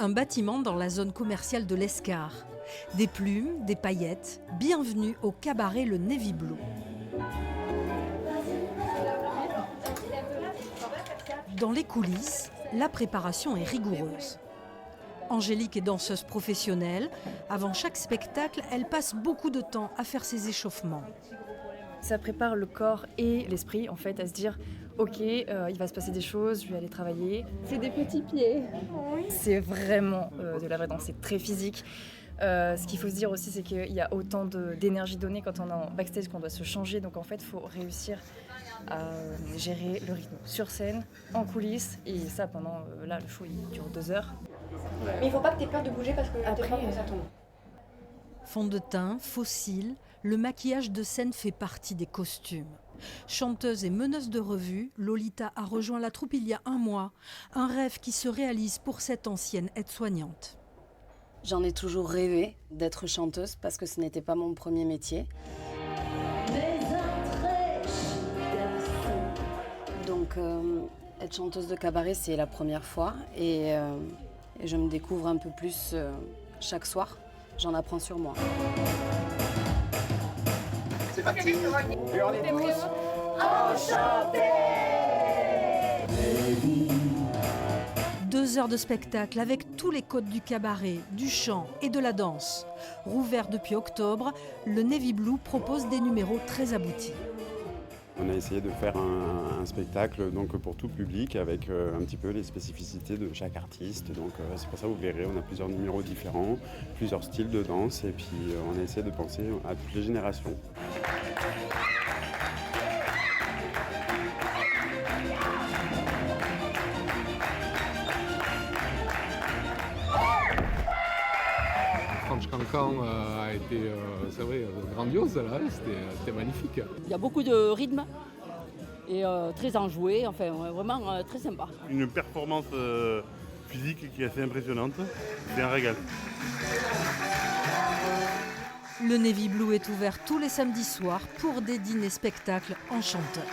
Un bâtiment dans la zone commerciale de l'Escar. Des plumes, des paillettes, bienvenue au cabaret Le Navy Blue. Dans les coulisses, la préparation est rigoureuse. Angélique est danseuse professionnelle. Avant chaque spectacle, elle passe beaucoup de temps à faire ses échauffements. Ça prépare le corps et l'esprit en fait à se dire ok, il va se passer des choses, je vais aller travailler. C'est des petits pieds. C'est vraiment de la vraie danse, c'est très physique. Ce qu'il faut se dire aussi, c'est qu'il y a autant d'énergie donnée quand on est en backstage qu'on doit se changer. Donc en fait, il faut réussir à gérer le rythme sur scène, en coulisses. Et ça, pendant le show, il dure 2 heures. Mais il ne faut pas que tu aies peur de bouger parce que t'as peur que ça tombe. Fond de teint, faux cils, le maquillage de scène fait partie des costumes. Chanteuse et meneuse de revue, Lolita a rejoint la troupe il y a 1 mois. Un rêve qui se réalise pour cette ancienne aide-soignante. J'en ai toujours rêvé d'être chanteuse parce que ce n'était pas mon premier métier. Donc être chanteuse de cabaret, c'est la première fois et je me découvre un peu plus chaque soir. J'en apprends sur moi. C'est parti. Et on est tous enchantés. 2 heures de spectacle avec tous les codes du cabaret, du chant et de la danse. Rouvert depuis octobre, le Navy Blue propose des numéros très aboutis. On a essayé de faire un spectacle donc, pour tout public avec un petit peu les spécificités de chaque artiste. Donc c'est pour ça que vous verrez, on a plusieurs numéros différents, plusieurs styles de danse et puis on a essayé de penser à toutes les générations. Franche Cancan a été, c'est vrai, grandiose là, c'était magnifique. Il y a beaucoup de rythme et très enjoué, enfin vraiment très sympa. Une performance physique qui est assez impressionnante, c'est un régal. Le Navy Blue est ouvert tous les samedis soirs pour des dîners spectacles enchanteurs.